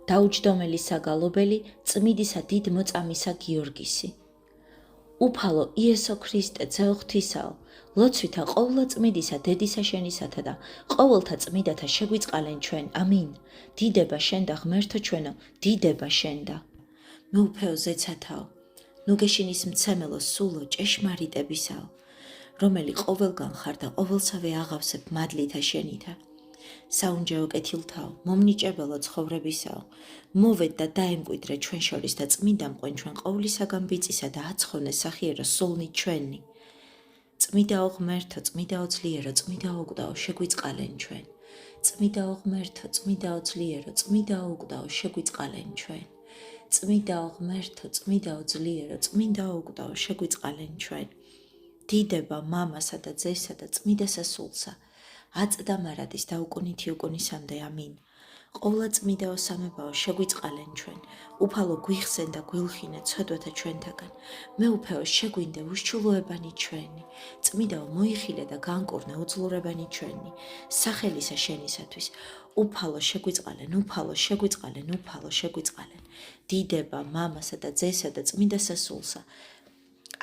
დაუჯდომელი საგალობელი, წმიდისა დიდ მოწამისა გიორგისი. უფალო იესო ქრისტე ძეო ღვთისაო, ლოცვითა ყოვლა წმიდისა დედისა შენისათა და ყოველთა წმიდათა შეგვიწყალენ ჩვენ, ამინ. დიდება შენდა ღმერთო ჩვენო, დიდება შენდა. მეუფეო ზეცათაო, ნუ გეშინის მცემელო სულო ჭეშმარიტებისაო, რომელი ყოველგან ხარ და ყოველსავე აღავსებ მადლითა შენითა. საუნჯეო კეთილთაო, მომნიჭებელო ცხოვრებისაო, მოვედ და დაემკვიდრე ჩვენ შორის და წმინდა მყვენ ჩვენ ყოვლისაგან ბიწისა და აცხოვნე სახიერო სულნით ჩვენი. წმიდაო ღმერთო, წმიდაო ძლიერო, წმიდაო უგდაო, შეგვიწყალენ ჩვენ. წმიდაო ღმერთო, წმიდაო ძლიერო, წმიდაო უგდაო, შეგვიწყალენ ჩვენ. წმიდაო ღმერთო, წმიდაო ძლიერო, წმიდაო უგდაო, შეგვიწყალენ ჩვენ. დიდება მამასა და ძესა და წმიდასა სულსა, აწდა მარადის და უკუნითი უკუნისამდე, ამინ. ყოვლა წმიდაო სამებაო, შეგვიწყალენ ჩვენ. უფალო გვიხსენ და გვილხინე ცოდვათა ჩვენთაგან. მეუფეო შეგვინდე უშჩულოებანი ჩვენი. წმიდაო მოიხილე და განკურნე უძლურებანი ჩვენი. სახელისა შენისათვის. უფალო შეგვიწყალენ, უფალო შეგვიწყალენ, უფალო შეგვიწყალენ. დიდება მამასა და ძესა და წმიდასა სულსა,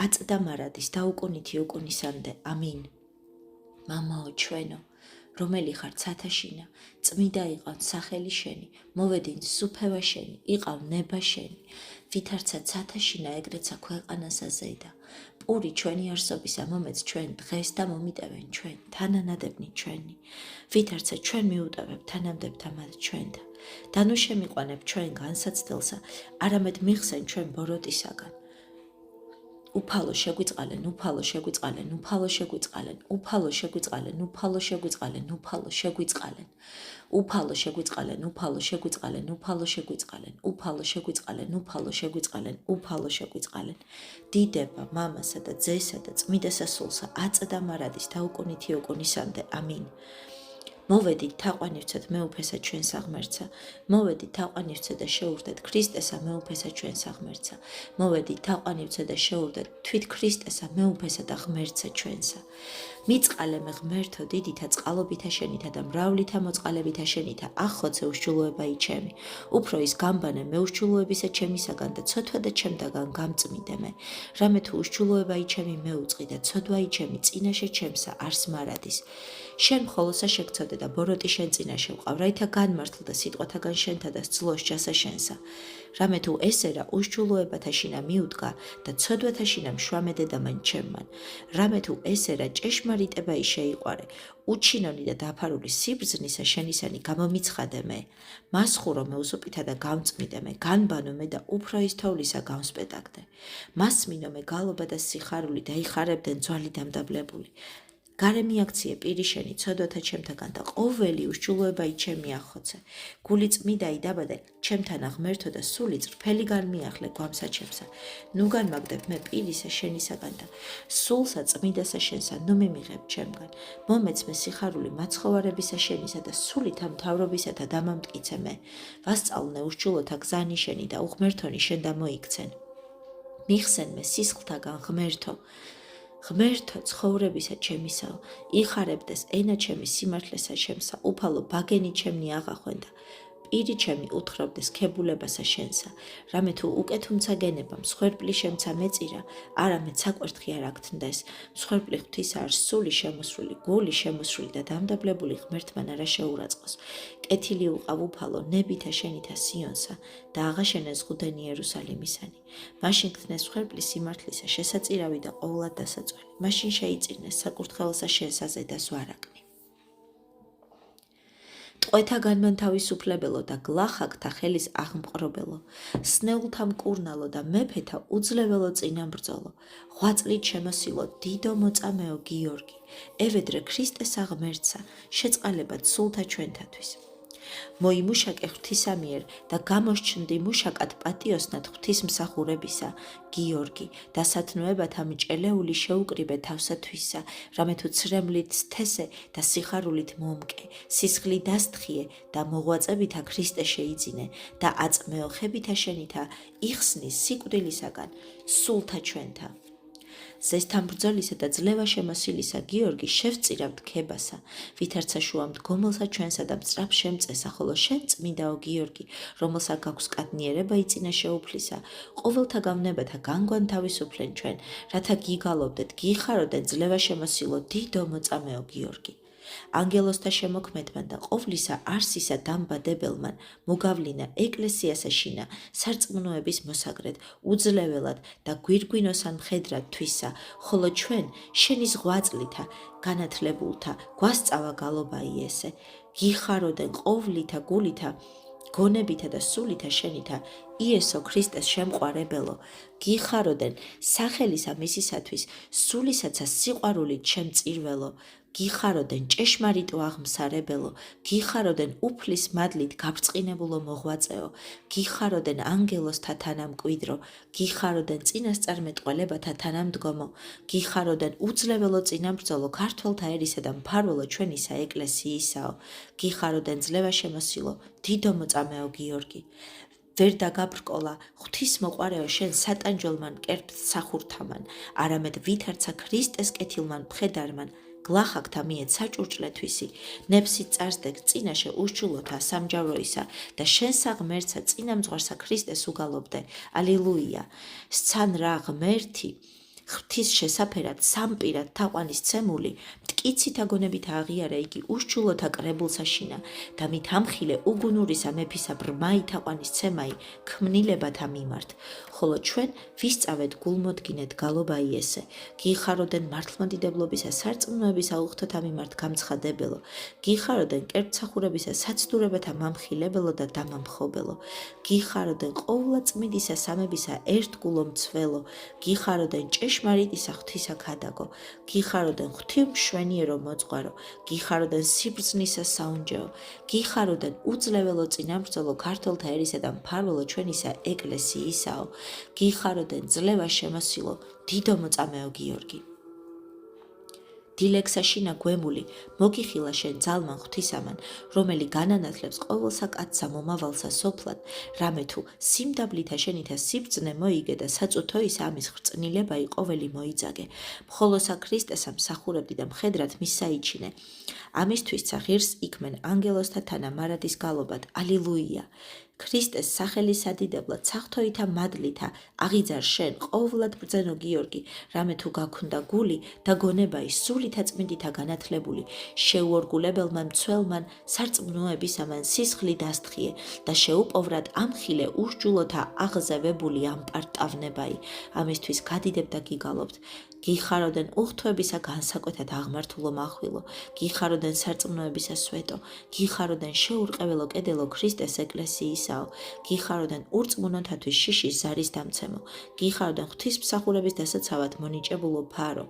აწდა მარადის და უკუნითი უკუნისამდე, ამინ. მამაო ჩვენო, რომელი ხარ ცათაშინა, წმიდა იყავ სახელი შენი, მოვედინთ სუფევა შენი, იყავ ნება შენი, ვითარცა ცათაშინა ეგრეცა ქვეყანასა ზედა. პური ჩვენი არსობისა მომეც ჩვენ დღეს და მომიტევენ ჩვენ, თანანადებნი ჩვენი. ვითარცა ჩვენ მიუტევებ თანამდებთა მათ ჩვენთა. და ნუ შემიყვანებ ჩვენ განსაცდელსა, არამედ მიხსენ ჩვენ ბოროტისაგან. უფალო შეგვიწყალენ, უფალო შეგვიწყალენ, უფალო შეგვიწყალენ, უფალო შეგვიწყალენ, უფალო შეგვიწყალენ, უფალო შეგვიწყალენ, უფალო შეგვიწყალენ, უფალო შეგვიწყალენ, უფალო შეგვიწყალენ, უფალო შეგვიწყალენ, უფალო შეგვიწყალენ, უფალო შეგვიწყალენ. დიდება მამასა და ძესა და წმიდასა სულსა, აწდა მარადის და უკუნითი უკუნისამდე, ამინ. მოვედით თაყვანივცეთ მეუფესა ჩვენსა ღმერთსა, მოვედით თაყვანივცეთ და შეურდეთ ქრისტესა მეუფესა ჩვენსა ღმერთსა, მოვედით თაყვანივცეთ და შეურდეთ თვით ქრისტესა მეუფესა და ღმერთსა ჩვენსა. მიწყალე მე ღმერთო დიდითა წყალობითა შენითა და მრავლითა მოწყალებითა შენითა, ახხოცე უშჩულოებაი ჩემი. უფრო ის გამბანე მე უშჩულოებისა ჩემისაგან და ცოტვა და ჩემთაგან გამწმიდე მე. რამე თუ უშჩულოებაი ჩემი მეუწყი და ცოდვაი ჩემი წინაშე ჩემსა არს მარადის. შენ მხოლოსა შეგცოდე და ბოროტი შენ წინაშე ვყავ, რაითა განმართლდა სიტყვათაგან შენთა და სძლოს ჯასა შენსა. რამე თუ ესერა უშჩულოებათა შინა მიუდგა და ცოდვათა შინა მშვამედე და მან ჩემმან. რამე თუ ესერა ჭეშმარიტებაი შეიყვარე, უჩინონი და დაფარული სიბრძნისა შენისანი გამომიცხადე მე. მასხურო მე უსუპითა და გამწმიდე მე, განბანო მე და უფრო ის თოვლისა გამსპეტაგდე. მასმინო მე გალობა და სიხარული და იხარებდენ ძვალი დამდაბლებული. გარე მიაქციე პირი შენი ცოდვათა ჩემთაგან და ყოველი უშჩულოებაი ჩემი ახოცე. გული წმიდაი დაბადე ჩემთანა ღმერთო და სული წრფელი განმიახლე გვამსა ჩემსა. ნუ განმაგდებ მე პირისა შენისაგან და სულსა წმიდასა შენსა ნუ მიმიღებ ჩემგან. მომეც მე სიხარული მაცხოვარებისა შენისა და სულითა მთავრობისათა დამამტკიცე მე. ვასწავლნე უშჩულოთა გზანი შენი და უღმერთონი შენ და მოიქცენ. მიხსენ მე სისხლთაგან ღმერთო. ღმერთო ცხოვრებისა ჩემისაო, იხარებდეს ენა ჩემი სიმართლესა ჩემსა, უფალო ბაგენი ჩემნი აღახვენ და პირი ჩემი უთხრობდეს ქებულებასა შენსა. რამე თუ უკეთუნცა გენება მსხვერპლი შემცა მეწირა, არამედ საკვერთხი არ აქტნდეს. მსხვერპლი ღვთისა არ სული შემოსრული, გული შემოსრული და დამდაბლებული ღმერთმან არა შეურაცხყოს. კეთილი უყავ უფალო ნებითა შენითა სიონსა და აღაშენეს ღუდენი იერუსალიმისანი. მაშინ გთნეს მსხვერპლი სიმართლისა შესაწირავი და ყოვლად დასაწველი. მაშინ შეიწირნეს საკურთხეველსა შენსაზე და ზვარაკნი. ტყვეთაგან მან თავისუფლებელო და გლახაკთა ხელის აღმყრობელო, სნეულთა მკურნალო და მეფეთა უძლეველო წინამბრძოლო, ღვაწლით შემოსილო დიდო მოწამეო გიორგი, ევედრე ქრისტესა ღმერთსა, შეწყალებად სულთა ჩვენთათვის. მოიმუშაკე ღვთისა მიერ და გამოსჩნდი მუშაკად პატიოსნად ღვთისმსახურებისა, გიორგი, დასათნოებათა მჭელეული შეუკრიბე თავსათვისა, რამე თუ ცრემლით სთესე და სიხარულით მომკე, სისხლი დასთხიე და მოღვაწებითა ქრისტე შეიძინე და აწმეო ხებითა შენითა იხსნის სიკვდილისაგან სულთა ჩვენთა. ზესთან ბრძოლისა და ძლევა შემოსილისა გიორგი შევწირავთ ქებასა, ვითარცა შუამ დგომელსა ჩვენსა და მწრაფ შემწესა, ხოლო შენ წმინდაო გიორგი, რომელსა გაქვს კადნიერება იწინა შეუფლისა, ყოველთა გავნებათა განგვან თავისუფლენ ჩვენ, რათა გიგალობდეთ, გიხაროდეთ ძლევა შემოსილო დიდო მოწამეო გიორგი. ანგელოსთა შემოქმედმან და ყოვლისა არსისა დამბადებელმან მოგავლინა ეკლესიასა შინა სარწმუნოების მოსაგრედ უძლეველად და გვირგვინოსან მხედრად თვისა, ხოლო ჩვენ შენი ზღვაწლითა განათლებულთა გვასწავა გალობა იესე, გიხაროდენ ყოვლითა გულითა გონებითა და სულითა შენითა იესო ქრისტეს შემყვარებელო, გიხაროდენ სახელისა მისისათვის სულისაცა სიყვარულით შემწირველო, გიხაროდენ ჭეშმარიტო აღმსარებელო, გიხაროდენ უფლის მადლით გაბრწყინებულო მოღვაწეო, გიხაროდენ ანგელოსთა თანამკვიდრო, გიხაროდენ წინასწარმეტყველებათა თანამდგომო, გიხაროდენ უძლეველო წინამბრძოლო ქართველთა ერისა და მფარველო ჩვენისა ეკლესიისაო, გიხაროდენ ძლევა შემოსილო დიდო მოწამეო გიორგი. ვერ დაგაბრკოლა ღვთისმოყვარეო შენ სატანჯველმან კერპ სახურთამან, არამედ ვითარცა ქრისტეს კეთილმან მხედარმან, გლახაკთა მიეთ საჭურჭლეთვისი, ნებსით წარსდე წინაშე უშჩულოთა სამჯავროისა და შენსა ღმერთსა წინამძღვარსა ქრისტეს უგალობდე. ალილუია. სცან რა ღმერთი ღვთის შესაფერად სამპირად თაყვანის ცემული, მტკიცითა გონებით აღიარა იგი უშჩულოთა კრებულსა შინა და მით ამხილე უგუნურისა მეფისა ბრმაი თაყვანის ცემაი ქმნილებათა მიმართ, ხოლო ჩვენ ვისწავეთ გულმოდგინეთ გალობა იესე, გიხაროდენ მართლმადიდებლობისა სარწმუნოებისა უხთოთა მიმართ გამცხადებელო, გიხაროდენ კერპცახურებისა საცდურებათა მამხილებელო და დამამხობელო, გიხაროდენ ყოვლადწმიდისა სამებისა ერთგულო მცველო, გიხაროდენ ჭეშმარიტისა ღვთისა ქადაგო, გიხაროდენ ღვთისმშვენიერო მოძღვარო, გიხაროდენ სიბრძნისა საუნჯეო, გიხაროდენ უძლეველო წინამბრძოლო ქართველთა ერისა და მფარველო ჩვენისა ეკლესიისაო, გიხაროდენ ძლევა შემოსილო დიდო მოწამეო გიორგი. დილექსა შინა გვემული, მოგიხილა შენ ძალმან ღვთისამან, რომელი განანათლებს ყოველსა კაცსა მომავალსა სოფლად, რამე თუ სიმდაბლითა შენითა სიბრძნე მოიგე და საწუთოისა ამის ხრწნილებაი ყოველი მოიძაგე, მხოლოსა ქრისტესა მსახურებდი და მხედრად მის საიჩინე. ამისთვისცა ღირს იქმენ ანგელოსთა თანა მარადის გალობად. ალილუია. ქრისტეს სახელის სადიდებლად საღვთოითა მადლითა აღიძარ შენ ყოვლად ბრძენო გიორგი, რამე თუ გაქვნდა გული და გონებაი სულითა წმინდითა განათლებული, შეუორგულებელმა მცველმან სარწმუნოებისამან სისხლი დასთხიე და შეუპოვრად ამხილე უშჯულოთა აღზევებული ამპარტავნებაი. ამისთვის გადიდებ და გიგალობთ. გიხაროდენ უხთოებისა განსაკვეთად აღმართულო מחვილო, გიხაროდენ სარწმუნოებისა სვეტო, გიხაროდენ შეურყეველო კედელო ქრისტეს ეკლესიისაო, გიხაროდენ ურწმუნოთათვის შიშის ზარის დამცემო, გიხაროდენ ღვთისმსახურების დასაცავად მონიჭებულო ფარო,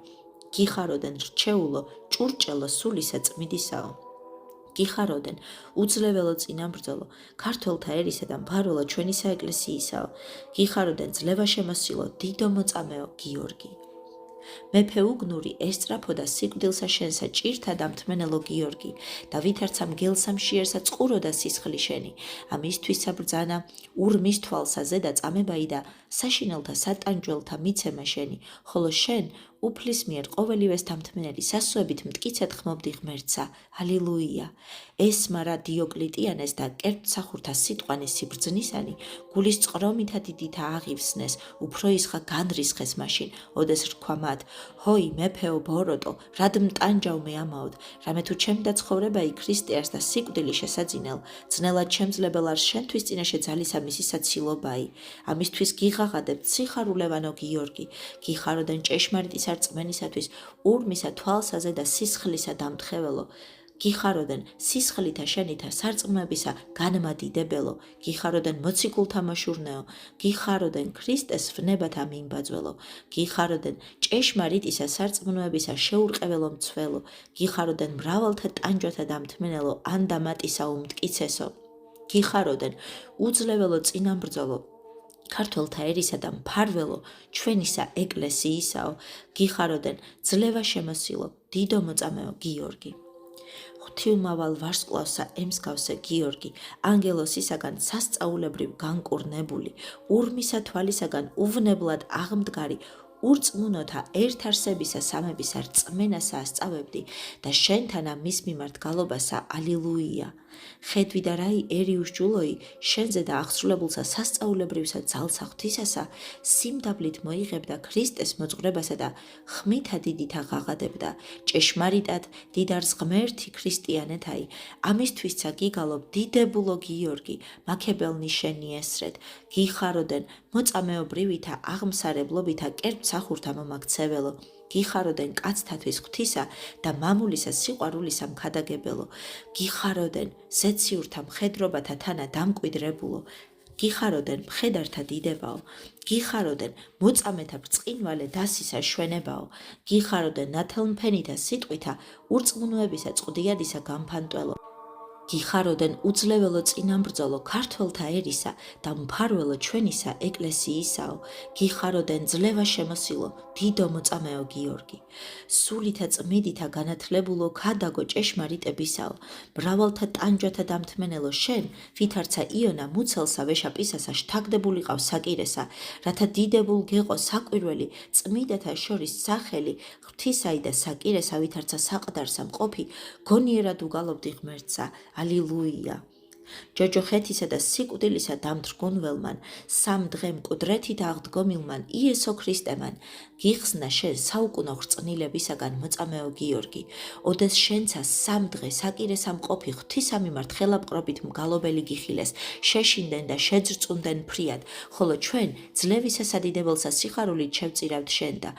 გიხაროდენ რჩეულო ჭურჭელო სულისა წმიდისაო, გიხაროდენ უძლეველო წინამბრძოლო ქართველთა ერისა და მფარველო ჩვენისა ეკლესიისაო, გიხაროდენ ძლევა შემოსილო დიდო მოწამეო გიორგი. მეფე უგნური ესწრაფოდა სიკვდილსა შენსა ჭირთა დამთმენელო გიორგი და ვითარცა მგელსა მშიერსა წყუროდა სისხლი შენი, ამისთვის საბრძანა ურმის თვალსა ზედა წამებაი და საშინელთა სატანჯველთა მიცემა შენი, ხოლო შენ უფლის მიერ ყოველივეს დამთმენელი სასუებით მტკიცედ ხმობდი ღმერთსა. ალილუია. ესმა რა დიოკლიტიანეს და კერპცახურთა სიტყვანის სიბრძნისანი, გულის წყრომითა დიდითა აღივსნეს, უფრო ისხა განრისხეს მაშინ, ოდეს რქვა მათ, ჰოი მეფეო ბოროტო, რად მტანჯავ მე ამაოდ, რამე თუ ჩემდა ცხოვრებაი ქრისტეას და სიკვდილი შესაძინელ, ძნელად შემძლებელ არ შენთვის წინაშე ძალისა მისისა ცილობაი. ამისთვის გიღაღადებთ სიხარულევანო გიორგი, გიხაროდენ ჭეშმარიტის არწმენისათვის ურმისა თვალსაზე და სისხლისა დამთხეველო, გიხაროდენ სისხლითა შენითა სარწმუნოებისა განმადიდებელო, გიხაროდენ მოციქულთა მოშურნეო, გიხაროდენ ქრისტეს ვნებათა მიმბაძველო, გიხაროდენ ჭეშმარიტისა სარწმუნოებისა შეურყეველო მცველო, გიხაროდენ მრავალთა ტანჯვათა დამთმენელო ან დამატისა უმტკიცესო, გიხაროდენ უძლეველო წინამბრძოლო ქართველთა ერისა და მფარველო ჩვენისა ეკლესიისაო, გიხაროდენ ძლევა შემოსილო დიდო მოწამეო გიორგი. ღვთილმავალ ვარსკვლავსა ემსგავსე გიორგი, ანგელოსისაგან სასწაულებრივ განკურნებული, ურმისა თვალისაგან უვნებლად აღმდგარი, ურწმუნოთა ერთ არსებისა სამებისა რწმენასა ასწავებდი და შენთან ამ მის მიმართ გალობასა ალილუია. ხედვი და რაი ერი უსჯულოი შენზე და აღსრულებულსა სასწაულებრივსა ძალსა ღვთისასა სიმდაბლით მოიღებდა ქრისტეს მოძღვრებასა და ხმითა დიდითა ღაღადებდა ჭეშმარიტად დიდარს ღმერთი ქრისტიანეთაი ამისთვისცა გიგალობ დიდებულო გიორგი მაქებელნი შენი ესრეთ გიხაროდენ მოწამეობრივითა აღმსარებლობითა კერპსახურთა მომაქცეველო გიხაროდენ კაცთათვის ღვთისა და მამულისა სიყვარულისა მქადაგებელო გიხაროდენ ზეციურთა მხედრობათა თანა დამკვიდრებულო გიხაროდენ მხედართა დიდებაო გიხაროდენ მოწამეთა ბრწყინვალე დასისა შვენებაო გიხაროდენ ნათელმფენითა სიტყვითა ურწმუნოებისა წყდიადისა გამფანტველო გიხაროდენ უძლეველო წინამბრძოლო ქართველთა ერისა და მფარველო ჩვენისა ეკლესიისაო გიხაროდენ ძლევა შემოსილო დიდო მოწამეო გიორგი სულითა წმიდითა განათლებულო ქადაგო ჭეშმარიტებისაო მრავალთა ტანჯვათა დამთმენელო შენ ვითარცა იონა მუცელსა ვეშაპისასა შთაგდებულიყავ საკირესა რათა დიდებულ გეყო საკვირველი წმიდათა შორის სახელი ღვთისაი და საკირესა ვითარცა საყდარსა მყოფი გონიერად უგალობდი ღმერთსა ალილუია ჯოჯოხეთისა და სიკვდილისა დამთრგუნველმან სამ დღე მკვდრეთით აღდგომილმან იესო ქრისტემან გიხსნა შენ საუკუნო ხრწნილებისაგან მოწამეო გიორგი ოდეს შენცა სამ დღე საკირესა მყოფი ღვთისა მიმართ ხელაპყრობით მგალობელი გიხილეს შეშინდნენ და შეძრწუნდნენ ფრიად ხოლო ჩვენ ძლევისა სადიდებელსა სიხარულით შევწირავთ შენ და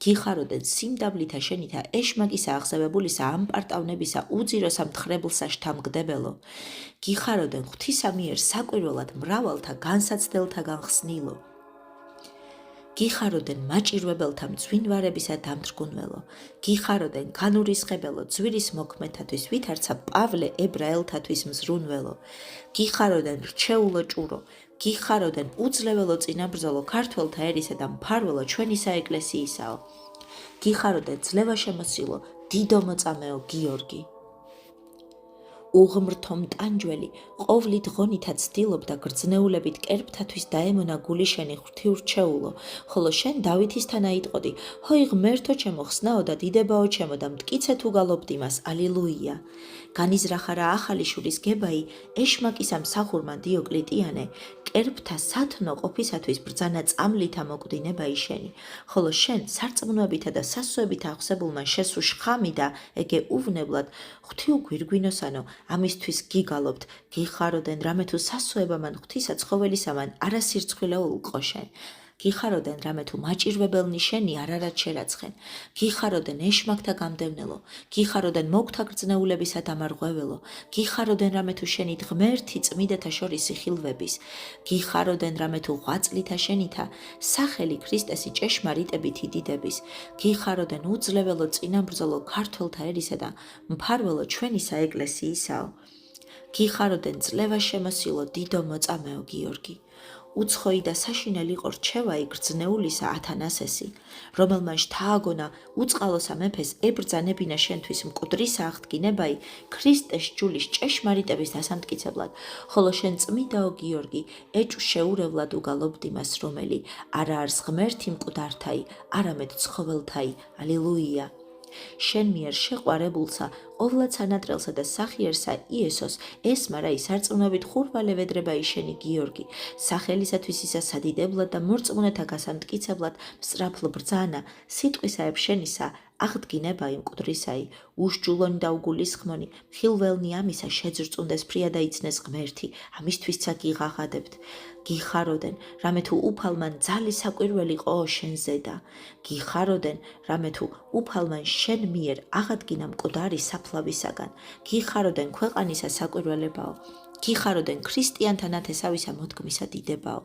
გიხაროდენ სიმდაბლითა შენითა ეშმაკისა აღზევებულისა ამ პარტავნებისა უძიროსა მთხრებულსა შთამგდებელო გიხაროდენ ღვთისა მიერ საკვირველად მრავალთა განსაცდელთაგან ხსნილო გიხაროდენ მაჭირვებელთა მძვინვარებისა დამთრგუნველო გიხაროდენ განურისხებელო ძვირის მოქმედათვის ვითარცა პავლე ებრაელთათვის მზრუნველო გიხაროდენ რჩეულო ჭურო გიხაროდენ უძლეველო წინაბრძოლო ქართველთა ერისა და მფარველო ჩვენისა ეკლესიისაო გიხაროდენ ძლევა შემოსილო დიდო მოწამეო გიორგი უღმრთო მტანჯველი ყოვლით ღონითა ცდილობდა გრძნეულებით კერპთათვის დაემონა გული შენი ღვთიურჩეულო ხოლო შენ დავითისთან აიტყოდი ჰოი ღმერთო ჩემო ხსნაო და დიდებაო ჩემო და მტკიცე თუ გალობდი მას ალილუია განიზრახა რა ახალი შურის გებაი ეშმაკისა მსახურმა დიოკლეტიანე კერპთა სათნო ყოფისათვის ბრძანა წამლითა მოკვდინებაი შენი ხოლო შენ სარწმუნოებითა და სასუებით აღსებულმა შესუ შხამი და ეგე უვნებლად ღვთიო გვირგვინოსანო ამისთვის გიგალობთ გიხაროდენ რამე თუ სასუებამან ღვთისა ცხოველისამან არასირცხვილე ულყო შენ გიხაროდენ რამე თუ მაჭირვებელნი შენი არარად შერაცხენ გიხაროდენ ეშმაკთა გამდევნელო გიხაროდენ მოგთა გრძნეულებისა დამარღვეველო გიხაროდენ რამე თუ შენი ღმერთი წმიდათა შორის იხილვების გიხაროდენ რამე თუ ღვაწლითა შენითა სახელი ქრისტესი ჭეშმარიტებითი დიდების გიხაროდენ უძლეველო წინამბრძოლო ქართველთა ერისა და მფარველო ჩვენისა ეკლესიისაო გიხაროდენ ძლევა შემოსილო დიდო მოწამეო გიორგი უცხოი და საშინელი იყო რჩევაი გრძნეულისა ათანასესი, რომელმან შთააგონა უწყალოსა მეფეს ებრძანებინა შენთვის მკვდრისა აღდგინებაი ქრისტეს ჯულის ჭეშმარიტების დასამტკიცებლად, ხოლო შენ წმიდაო გიორგი ეჭვ შეურევლად უგალობდი მას, რომელი არა არს ღმერთი მკვდართაი, არამედ ცხოველთაი, ალილუია. შენ მიერ შეყვარებულსა, ყოვლად სანატრელსა და სახიერსა იესოს ესმარა ის არწმუნობით ხურვალე ვედრებაი შენი გიორგი, სახელისათვის ისა სადიდებლად და მორწმუნეთა გასამტკიცებლად მსწრაფლ ბრძანა, სიტყვისაებ შენისა აღდგინებაი მკვდრისაი, უშჯულონი და უგულისხმონი, ხილველნი ამისა შეძრწუნდეს ფრია და იცნეს ღმერთი, ამისთვისცა გიღაღადებთ. გიხაროდენ, რამე თუ უფალმან ძალი საკვირველი ყო შენ ზედა. გიხაროდენ, რამე თუ უფალმან შენ მიერ აღადგინა მკვდარი საფლავისაგან. გიხაროდენ ქვეყანისა საკვირველებაო. გიხაროდენ ქრისტიანთა ნათესავისა მოდგმისა დიდებაო.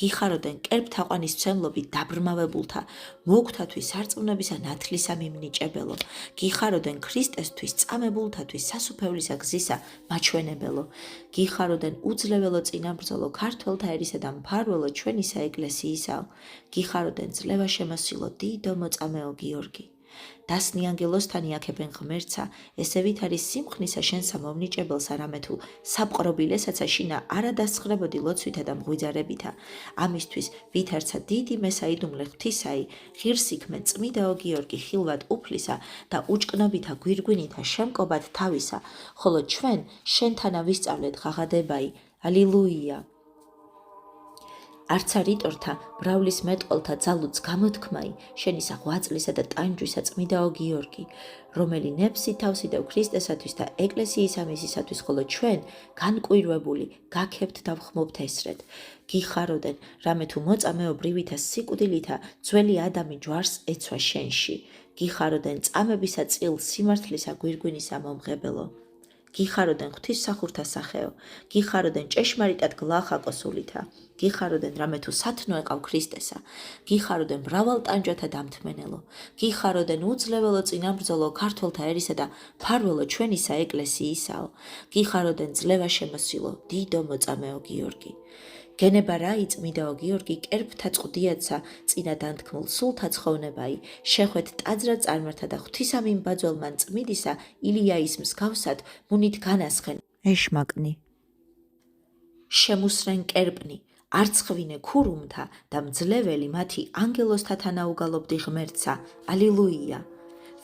გიხაროდენ კერპთაყვანის მცემლობით დაბრმავებულთა, მოგთათვის სარწმუნოებისა ნათლისა მიმნიჭებელო. გიხაროდენ ქრისტესთვის წამებულთათვის სასუფევლისა გზისა მაჩვენებელო. გიხაროდენ უძლეველო წინამბრძოლო ქართველთა ერისა და მფარველო ჩვენისა ეკლესიისაო. გიხაროდენ ძლევა შემოსილო დიდო მოწამეო გიორგი. დასნი ანგელოსთან იაქებენ ღმერთსა, ესე ვით არის სიმხნისა შენსა მომნიჭებელსა, რამე თუ საპყრობილესაცა შინა არა დასხრებოდი ლოცვითა და მღვიძარებითა. ამისთვის ვითარცა დიდი მესაიდუმლე ღვთისაი, ღირსიქმე წმიდაო გიორგი ხილვად უფლისა და უჭკნობითა გვირგვინითა შემკობად თავისა, ხოლო ჩვენ შენთანა ვისწავლეთ ღაღადებაი. ალილუია. არცა რიტორთა მრავლის მეტყველთა ძალუც გამოთქმაი, შენისა ღვაწლისა და ტანჯვისა წმიდაო გიორგი, რომელი ნებსი თავს იდევ ქრისტესათვის და ეკლესიის ამისისათვის, ხოლო ჩვენ განკვირვებული გაქებთ და ვხმობთ ესრეთ. გიხაროდენ, რამე თუ მოწამეობრივითა სიკვდილითა ძველი ადამი ჯვარს ეცვა შენში. გიხაროდენ წამებისა წილ სიმართლისა გვირგვინისა მომღებელო. გიხაროდენ ღვთისმსახურთა სახეო, გიხაროდენ ჭეშმარიტად გლახაკო სულითა, გიხაროდენ რამე თუ სათნო ეყავ ქრისტესა, გიხაროდენ მრავალ ტანჯვათა დამთმენელო, გიხაროდენ უძლეველო წინამბრძოლო ქართველთა ერისა და ფარველო ჩვენისა ეკლესიისაო, გიხაროდენ ძლევა შემოსილო, დიდო მოწამეო გიორგი. გენება რაი წმიდაო გიორგი კერპთა წყდიაცა წინა დანთქმულ სულთა ცხოვნებაი, შეხვეთ ტაძრა წარმართა და ღვთისამიმბაძველმან წმიდისა ილიაის მსგავსად მუნით განასხენ ეშმაკნი. შემუსრენ კერპნი, არცხვინე ქურუმთა და მძლეველი მათი ანგელოსთა თანაუგალობდი ღმერთსა. ალილუია.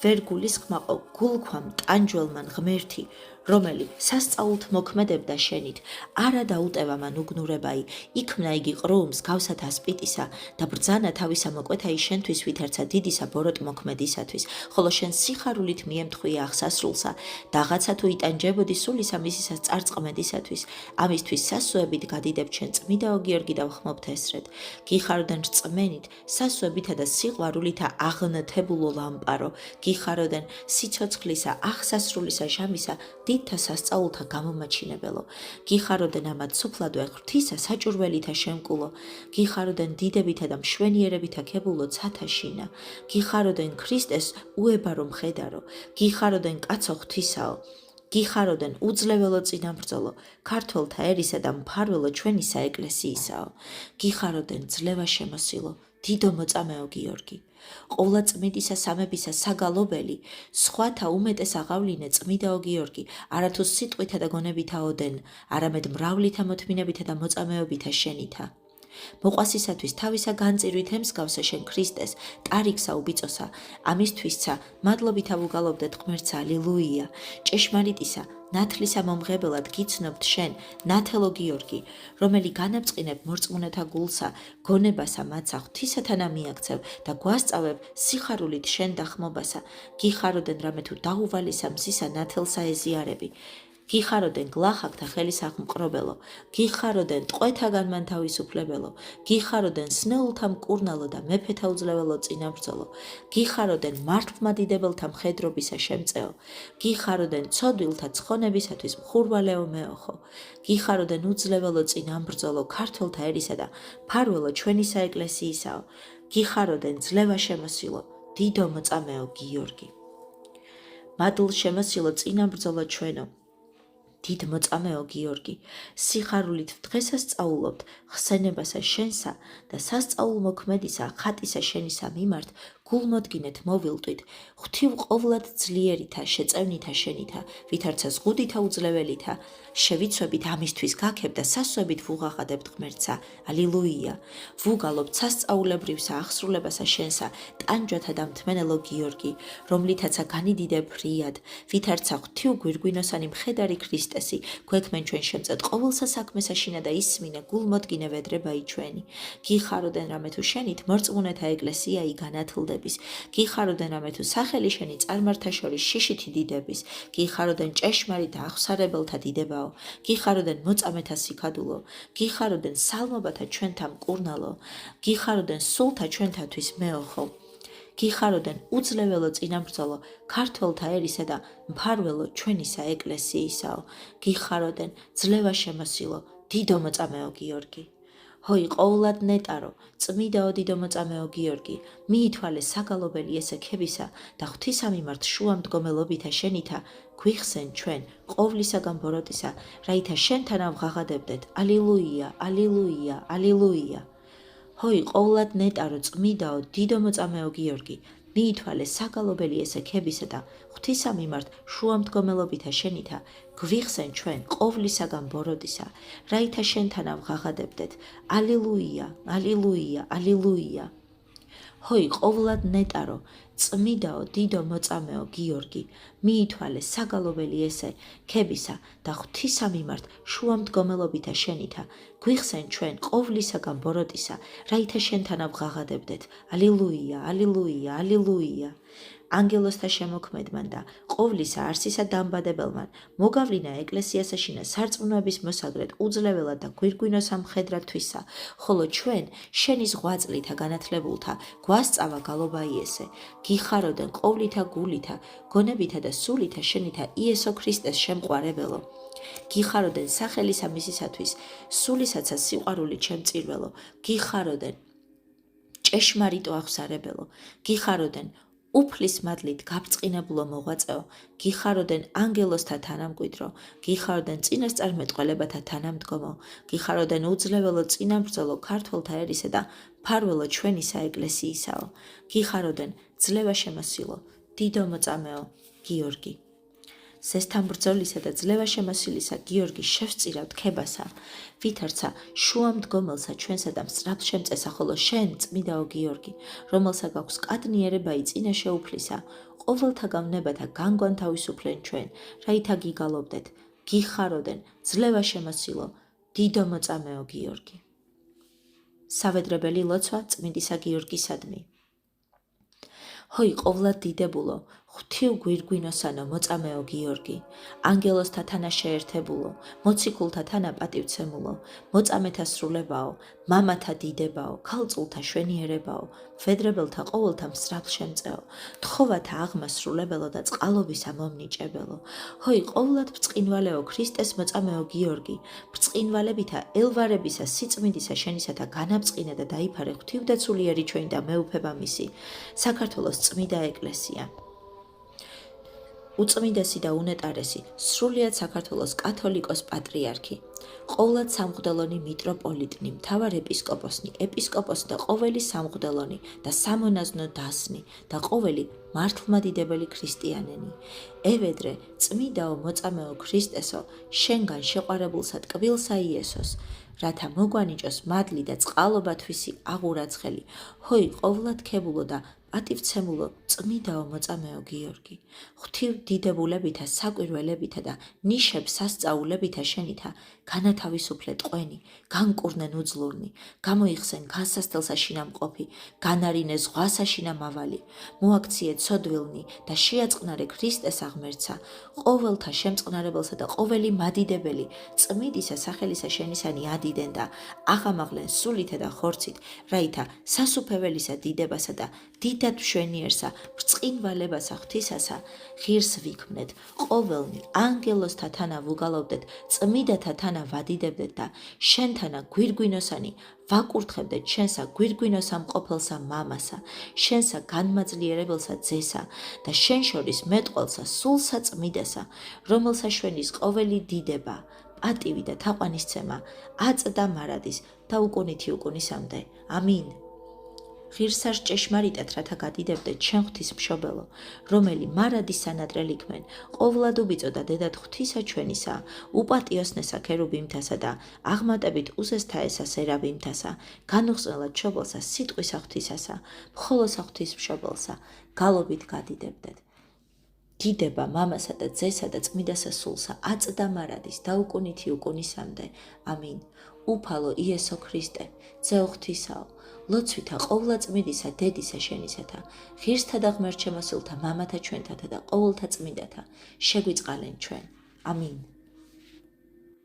ვერ გულისხმაყო გულქვამ ტანჯველმან ღმერთი, რომელი სასწაულთ მოქმედებდა შენით, არა დაუტევა მან უგნურებაი, იქმნა იგი ყრუმს გავსათ ასპიტისა და ბრძანა თავისა მოკვეთაი შენთვის ვითარცა დიდისა ბოროტ მოქმედისათვის, ხოლო შენ სიხარულით მიემთხვია აღსასრულსა, დაღაცა თუ იტანჯებოდი სულისა მისისას წარწყმედისათვის, ამისთვის სასუებით გადიდებ ჩვენ წმიდაო გიორგი და ვხმობთ ესრეთ. გიხაროდენ რწმენით, სასუებითა და სიყვარულითა აღნთებულო ლამპარო, გიხაროდენ სიცოცხლისა აღსასრულისა ჟამისა დიდთა სასწაულთა გამომაჩინებელო, გიხაროდენ ამად სუფლადვე ღვთისა საჭურველითა შემკულო, გიხაროდენ დიდებითა და მშვენიერებითა ქებულო ცათაშინა, გიხაროდენ ქრისტეს უებარო მხედარო, გიხაროდენ კაცო ღვთისაო, გიხაროდენ უძლეველო წინამბრძოლო, ქართველთა ერისა და მფარველო ჩვენისა ეკლესიისაო, გიხაროდენ ძლევა შემოსილო, დიდო მოწამეო გიორგი. ყოვლადწმიდისა სამებისა საგალობელი, სხვათა უმეტეს აღავლინე წმიდაო გიორგი, არათუ სიტყვითა და გონებითა ოდენ, არამედ მრავლითა მოთმინებითა და მოწამეობითა შენითა. მოყვასისათვის თავისა განწირვით ემსგავსე შენ ქრისტეს, ტარიქსა უბიწოსა, ამისთვისცა მადლობითა ვუგალობდეთ ღმერთსა. ალილუია. ჭეშმარიტისა ნათლისა მომღებელად გიცნობთ შენ, ნათელო გიორგი, რომელი განაბწყინებ მორწმუნეთა გულსა, გონებასა მათსა ღვთისათანა მიაქცევ და გვასწავებ სიხარულით შენ დახმობასა, გიხაროდენ რამე თუ დაუვალისა მზისა ნათელსა ეზიარები, გიხაროდენ გლახაკთა ხელის აღმყრობელო, გიხაროდენ ტყვეთაგან მან თავისუფლებელო, გიხაროდენ სნეულთა მკურნალო და მეფეთა უძლეველო წინაბრძოლო, გიხაროდენ მართლმადიდებელთა მხედრობისა შემწეო, გიხაროდენ ცოდვილთა ცხონებისათვის მხურვალეო მეოხო, გიხაროდენ უძლეველო წინამბრძოლო ქართველთა ერისა და ფარველო ჩვენისა ეკლესიისაო, გიხაროდენ ძლევა შემოსილო, დიდო მოწამეო გიორგი. მადლ შემოსილო წინამბრძოლო ჩვენო, დიდ მოწამეო გიორგი, სიხარულით დღესასწაულობთ ხსენებასა შენსა და სასწაულ მოქმედისა ხატისა შენისა მიმართ გულმოდგინეთ მოვილტვით, ღვთივ ყოვლად ძლიერითა შეწევნითა შენითა, ვითარცა ზღუდითა უძლეველითა, შევიცვებით ამისთვის გაქებ და სასუებით ვუღაღადებთ ღმერთსა. ალილუია. ვუგალობთ სასწაულებრივსა აღსრულებასა შენსა, ტანჯვათა და მთმენელო გიორგი, რომლითაცა განიდიდებ ფრიად, ვითარცა ღვთივ გვირგვინოსანი მხედარი ქრისტესი, გვექმენ ჩვენ შემწედ ყოველსა საქმესა შინა და ისმინე გულმოდგინე ვედრებაი ჩვენი. გიხაროდენ რამე თუ შენით მორწმუნეთა ეკლესიაი განათლდების, გიხაროდენ რამე თუ სახელი შენი წარმართა შორის შიშითი დიდების, გიხაროდენ ჭეშმარიტ და აღსარებელთა დიდებაო, გიხაროდენ მოწამეთა სიქადულო, გიხაროდენ სალმობათა ჩვენთა მკურნალო, გიხაროდენ სულთა ჩვენთათვის მეოხო, გიხაროდენ უძლეველო წინამბრძოლო ქართველთა ერისა და მფარველო ჩვენისა ეკლესიისაო, გიხაროდენ ძლევა შემოსილო, დიდო მოწამეო გიორგი. ჰოი ყოვლად ნეტარო, წმიდაო დიდო მოწამეო გიორგი, მიითვალე საგალობელი ესექებისა და ღვთისამიმართ შუა მდგომელობითა შენითა, გვიხსენ ჩვენ ყოვლისაგან ბოროტისა, რაითა შენთან ავღაღადებდეთ. ალილუია, ალილუია, ალილუია. ჰოი ყოვლად ნეტარო, წმიდაო დიდო მოწამეო გიორგი, მიითვალე საგალობელი ესექებისა და ღვთისა მიმართ შუამდგომელობითა შენითა გვიხსენ ჩვენ ყოვლისაგან ბოროტისა, რაითა შენთანავ ღაღადებდეთ. ალილუია, ალილუია, ალილუია. ჰოი ყოვლად ნეტარო, წმიდაო, დიდო მოწამეო გიორგი, მიითვალე საგალობელი ესე ქებისა და ღვთისა მიმართ შუამდგომელობითა შენითა გვიხსენ ჩვენ ყოვლისაგან ბოროტისა, რაითა შენთანავ ღაღადებდეთ. ალილუია, ალილუია, ალილუია. ანგელოსთა შემოქმედმან და ყოვლისა არსისა დამბადებელმან მოგავლინა ეკლესიას ეშინა სარწმუნოების მოსაგრედ უძლეველად და გვირგვინოსა მხედრად თვისა, ხოლო ჩვენ შენი ზღვაწლითა განათლებულთა გვასწავა გალობა იესე, გიხაროდენ ყოვლითა გულითა, გონებითა და სულითა შენითა იესო ქრისტეს შემყვარებელო. გიხაროდენ სახელისა მისისათვის, სულისაცა სიყვარული ჩემწირველო, გიხაროდენ ჭეშმარიტო აღსარებელო, გიხაროდენ უფლის მადლით გაბწყინებულო მოღვაწეო, გიხაროდენ ანგელოსთა თანამკვიდრო, გიხაროდენ წინასწარმეტყველებათა თანამდგომო, გიხაროდენ უძლეველო წინამბრძოლო ქართველთა ერისა და მფარველო ჩვენისა ეკლესიისაო, გიხაროდენ ძლევა შემოსილო, დიდო მოწამეო გიორგი. ზესთან ბრძოლისა და ძლევა შემოსილისა გიორგი შევსწირავთ ქებასა, ვითარცა შუამდგომელსა ჩვენსა და მსწრაფ შემწესა, ხოლო შენ წმიდაო გიორგი, რომელსა გაქვს კადნიერებაი წინაშე უფლისა, ყოველთა გავნებათა განგვან თავისუფლენ ჩვენ, რაითა გიგალობდეთ, გიხაროდენ ძლევა შემოსილო, დიდო მოწამეო გიორგი. სავედრებელი ლოცვა წმიდისა გიორგისადმი. ჰოი ყოვლად დიდებულო, ღვთივ გვირგვინოსანო მოწამეო გიორგი, ანგელოსთა თანა შეერთებულო, მოციქულთა თანა პატივცემულო, მოწამეთა სრულებაო, მამათა დიდებაო, ქალწულთა შვენიერებაო, მფედრებელთა ყოველთა მსრაფ შემწეო, თხოვათა აღმა სრულებელო და წყალობისა მომნიჭებელო. ჰოი ყოვლად ბრწყინვალეო ქრისტეს მოწამეო გიორგი, ბრწყინვალებითა ელვარებისა სიწმიდისა შენისათა განაბწყინე და დაიფარე ღვთივდაცულიერი ჩვენი და მეუფება მისი, საქართველოს წმიდა ეკლესია. უწმიდესი და უნეტარესი, სრულიად საქართველოს კათოლიკოს პატრიარქი, ყოვლად სამღვდელონი მიტროპოლიტნი, მთავარ ეპისკოპოსნი, ეპისკოპოსი და ყოველი სამღვდელონი და სამონაზნო დასნი და ყოველი მართლმადიდებელი ქრისტიანენი. ევედრე, წმიდაო მოწამეო ქრისტესო, შენგან შეყვარებულსა ტკბილსა იესოს, რათა მოგვანიჭოს მადლი და წყალობა თვისი აღურაცხელი, ჰოი ყოვლად ქებულო და პატივცემულო წმიდაო მოწამეო გიორგი, ღვთივ დიდებულებითა საკვირველებითა და ნიშებ სასწაულებითა შენითა განათავისუფლე ტყვენი, განკურნენ უძლურნი, გამოიხსენ განსასწელსა შინამყოფი, განარინე ზღვასა შინამავალი, მოაქციე ცოდვილნი და შეაწყნარე ქრისტეს აღმერთსა, ყოველთა შემწყნარებელსა და ყოველი მადიდებელი, წმიდისა სახელისა შენისანი ადიდენ და აღამაღლენ სულითა და ხორცით, რაითა სასუფეველისა დიდებასა და დიდად მშვენიერსა, ბრწყინვალებასა ღვთისასა, ღირს ვიქმნეთ, ყოველნი ანგელოსთა თანა ვუგალობდეთ, წმიდათა თანა ვადიდებდეთ და შენთანა გვირგვინოსანი ვაკურთხებდეთ შენსა გვირგვინოსა მყოფელსა მამასა, შენსა განმაძლიერებელსა ძესა და შენ შორის მეტყველსა სულსა წმიდასა, რომელსა შვენის ყოველი დიდება, პატივი და თაყვანისცემა აწდა მარადის და უკუნითი უკუნისამდე. ამინ. ღირსაშ ჭეშმარიტად რათა გადიდებდეთ შენ ღვთისმშობელო, რომელი მარადის სანატრელი ქმენ, ყოვლად უბიწო და დედად ღვთისა ჩვენისა, უპატიოსნესა ქერუბიმთასა და აღმატებით უზესთაესა სერაბიმთასა, განუხსნელად მშობელსა სიტყვისა ღვთისასა, მხოლოსა ღვთისმშობელსა, გალობით გადიდებდეთ. დიდება მამასა და ძესა და წმიდასა სულსა აწდა მარადის და უკუნითი უკუნისამდე. ამინ. უფალო იესო ქრისტე, ძეო ღვთისაო, ლოცვითა ყოვლადწმიდისა დედისა შენისათა, ღირსთა და ღმერთშემოსილთა მამათა ჩვენთათა და ყოველთა წმიდათა, შეგვიწყალენ ჩვენ. ამინ.